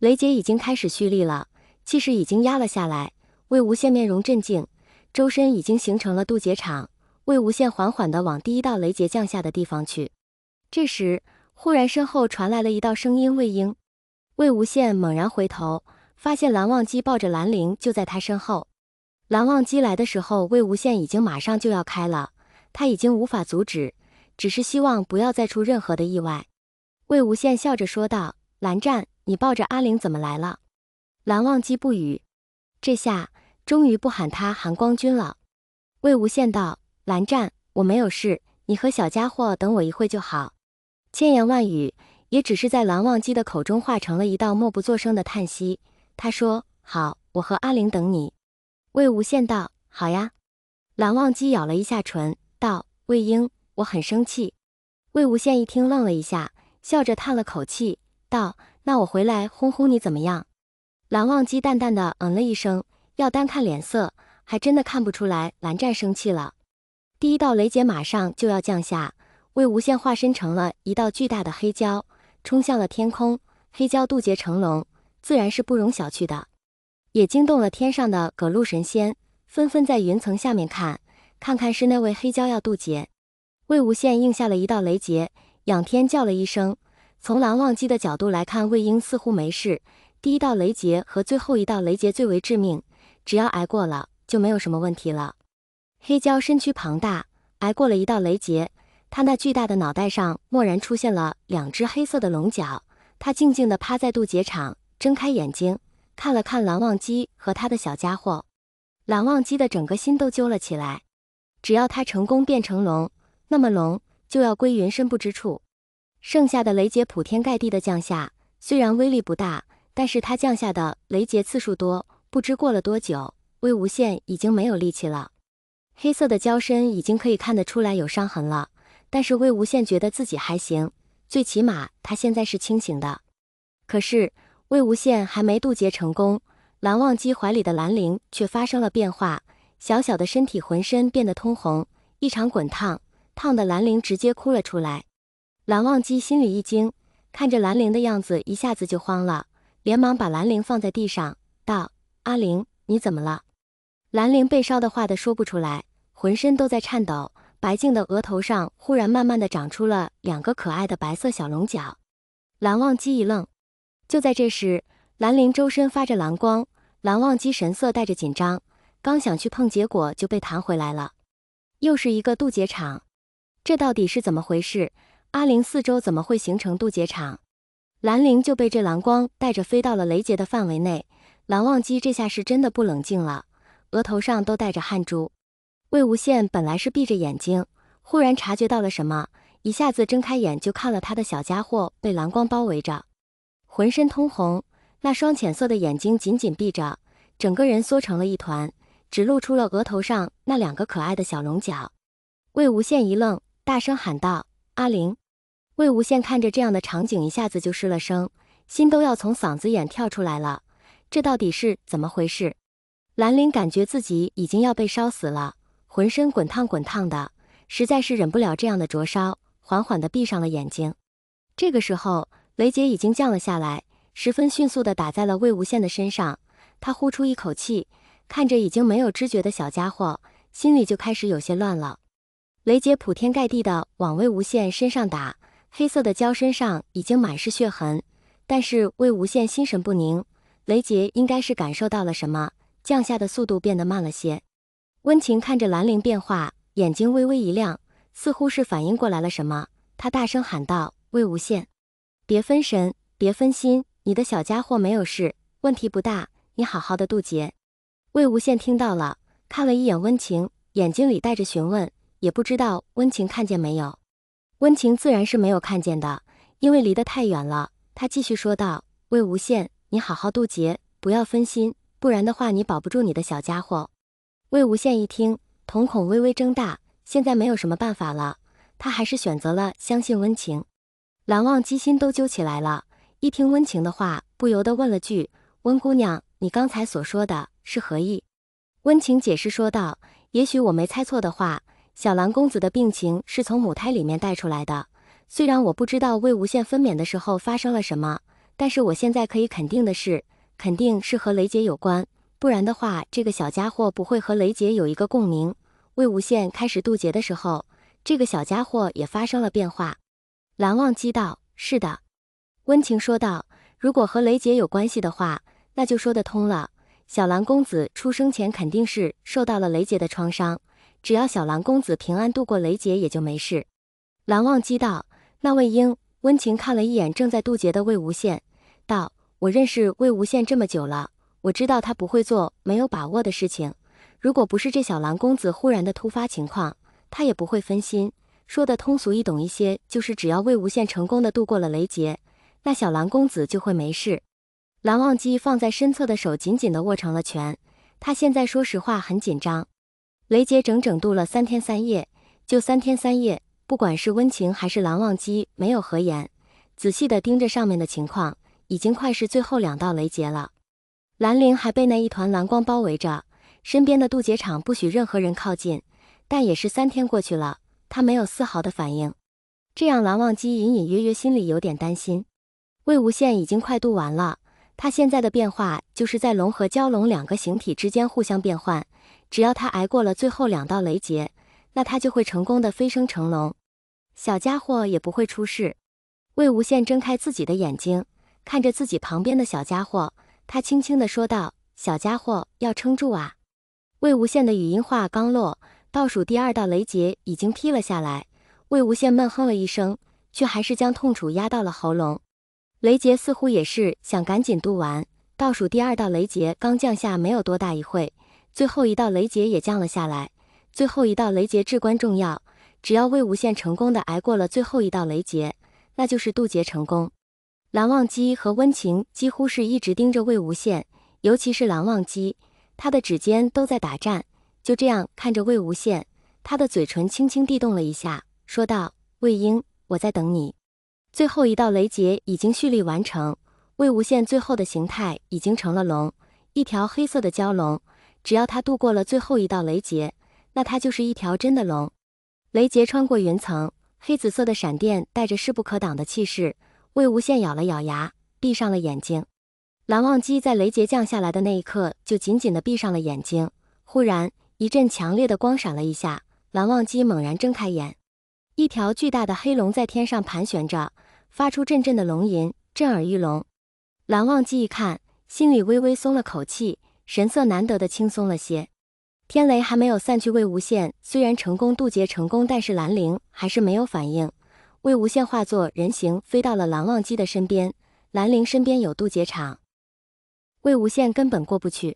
雷杰已经开始蓄力了，气势已经压了下来。魏无羡面容镇静，周身已经形成了渡劫场。魏无羡缓缓地往第一道雷劫降下的地方去。这时，忽然身后传来了一道声音：“魏婴！”魏无羡猛然回头，发现蓝忘机抱着兰陵就在他身后。蓝忘机来的时候，魏无羡已经马上就要开了，他已经无法阻止，只是希望不要再出任何的意外。魏无羡笑着说道：“蓝湛，你抱着阿陵怎么来了？”蓝忘机不语，这下终于不喊他韩光君了。魏无羡道：“蓝湛，我没有事，你和小家伙等我一会就好。”千言万语也只是在蓝忘机的口中化成了一道默不作声的叹息。他说：“好，我和阿陵等你。”魏无羡道：“好呀。”蓝忘机咬了一下唇，道：“魏婴，我很生气。”魏无羡一听愣了一下，笑着叹了口气，道：“那我回来轰轰你怎么样？”蓝忘机淡淡的了一声，要单看脸色，还真的看不出来蓝湛生气了。第一道雷劫马上就要降下，魏无羡化身成了一道巨大的黑蛟，冲向了天空。黑蛟渡劫成龙，自然是不容小觑的，也惊动了天上的葛路神仙，纷纷在云层下面看看是那位黑蛟要渡劫。魏无羡应下了一道雷劫，仰天叫了一声。从蓝忘机的角度来看，魏婴似乎没事。第一道雷劫和最后一道雷劫最为致命，只要挨过了，就没有什么问题了。黑蛟身躯庞大，挨过了一道雷劫，他那巨大的脑袋上蓦然出现了两只黑色的龙角。他静静地趴在渡劫场，睁开眼睛，看了看蓝忘机和他的小家伙。蓝忘机的整个心都揪了起来，只要他成功变成龙，那么龙就要归云深不知处。剩下的雷劫铺天盖地的降下，虽然威力不大，但是他降下的雷劫次数多，不知过了多久，魏无羡已经没有力气了。黑色的蛟身已经可以看得出来有伤痕了，但是魏无羡觉得自己还行，最起码他现在是清醒的。可是魏无羡还没渡劫成功，蓝忘机怀里的兰陵却发生了变化，小小的身体浑身变得通红，异常滚烫，烫的兰陵直接哭了出来。蓝忘机心里一惊，看着兰陵的样子一下子就慌了，连忙把兰陵放在地上，道：“阿陵，你怎么了？”兰陵被烧的话的说不出来，浑身都在颤抖，白净的额头上忽然慢慢的长出了两个可爱的白色小龙角。蓝忘机一愣，就在这时，兰陵周身发着蓝光，蓝忘机神色带着紧张，刚想去碰，结果就被弹回来了。又是一个渡劫场，这到底是怎么回事？阿陵四周怎么会形成渡劫场？兰陵就被这蓝光带着飞到了雷劫的范围内，蓝忘机这下是真的不冷静了，额头上都带着汗珠。魏无羡本来是闭着眼睛，忽然察觉到了什么，一下子睁开眼就看了他的小家伙被蓝光包围着，浑身通红，那双浅色的眼睛紧紧闭着，整个人缩成了一团，只露出了额头上那两个可爱的小龙角。魏无羡一愣，大声喊道：“阿陵！”魏无羡看着这样的场景，一下子就失了声，心都要从嗓子眼跳出来了。这到底是怎么回事？兰陵感觉自己已经要被烧死了，浑身滚烫滚烫的，实在是忍不了这样的灼烧，缓缓地闭上了眼睛。这个时候，雷劫已经降了下来，十分迅速地打在了魏无羡的身上。他呼出一口气，看着已经没有知觉的小家伙，心里就开始有些乱了。雷劫铺天盖地地往魏无羡身上打，黑色的蛟身上已经满是血痕，但是魏无羡心神不宁，雷劫应该是感受到了什么，降下的速度变得慢了些。温情看着兰陵变化，眼睛微微一亮，似乎是反应过来了什么，他大声喊道：“魏无羡，别分神，别分心，你的小家伙没有事，问题不大，你好好的渡劫。”魏无羡听到了，看了一眼温情，眼睛里带着询问，也不知道温情看见没有。温情自然是没有看见的，因为离得太远了。他继续说道：“魏无羡，你好好渡劫，不要分心，不然的话你保不住你的小家伙。”魏无羡一听，瞳孔微微睁大，现在没有什么办法了，他还是选择了相信温情。蓝忘机心都揪起来了，一听温情的话，不由得问了句：“温姑娘，你刚才所说的是何意？”温情解释说道：“也许我没猜错的话，小蓝公子的病情是从母胎里面带出来的。虽然我不知道魏无羡分娩的时候发生了什么，但是我现在可以肯定的是，肯定是和雷杰有关，不然的话，这个小家伙不会和雷杰有一个共鸣。魏无羡开始渡劫的时候，这个小家伙也发生了变化。蓝忘机道：是的。温情说道：如果和雷杰有关系的话，那就说得通了。小蓝公子出生前肯定是受到了雷劫的创伤，只要小蓝公子平安度过雷劫也就没事。蓝忘机道：那魏婴。温情看了一眼正在渡劫的魏无羡，道：我认识魏无羡这么久了，我知道他不会做没有把握的事情。如果不是这小蓝公子忽然的突发情况，他也不会分心。说的通俗易懂一些，就是只要魏无羡成功的度过了雷劫，那小蓝公子就会没事。蓝忘机放在身侧的手紧紧地握成了拳，他现在说实话很紧张。雷劫整整渡了3天3夜，就3天3夜，不管是温情还是蓝忘机没有合眼，仔细地盯着上面的情况，已经快是最后2道雷劫了。兰陵还被那一团蓝光包围着，身边的渡劫场不许任何人靠近，但也是3天过去了，他没有丝毫的反应，这让蓝忘机隐隐约约心里有点担心。魏无羡已经快渡完了，他现在的变化就是在龙和蛟龙2个形体之间互相变换，只要他挨过了最后2道雷劫，那他就会成功的飞升成龙，小家伙也不会出事。魏无羡睁开自己的眼睛，看着自己旁边的小家伙，他轻轻地说道：小家伙，要撑住啊。魏无羡的语音话刚落，倒数第2道雷劫已经劈了下来。魏无羡闷哼了一声，却还是将痛楚压到了喉咙。雷劫似乎也是想赶紧渡完，倒数第2道雷劫刚降下没有多大一会，最后1道雷劫也降了下来。最后1道雷劫至关重要，只要魏无羡成功的挨过了最后1道雷劫，那就是渡劫成功。蓝忘机和温情几乎是一直盯着魏无羡，尤其是蓝忘机，他的指尖都在打颤，就这样看着魏无羡，他的嘴唇轻轻地动了一下，说道：魏婴，我在等你。最后1道雷劫已经蓄力完成，魏无羡最后的形态已经成了龙，一条黑色的蛟龙，只要他渡过了最后1道雷劫，那他就是一条真的龙。雷劫穿过云层，黑紫色的闪电带着势不可挡的气势，魏无羡咬了咬牙，闭上了眼睛。蓝忘机在雷劫降下来的那一刻就紧紧地闭上了眼睛，忽然一阵强烈的光闪了一下，蓝忘机猛然睁开眼，一条巨大的黑龙在天上盘旋着，发出阵阵的龙吟，震耳欲聋。蓝忘机一看，心里微微松了口气，神色难得的轻松了些。天雷还没有散去，魏无羡虽然成功渡劫成功，但是兰陵还是没有反应。魏无羡化作人形飞到了蓝忘机的身边，兰陵身边有渡劫场，魏无羡根本过不去。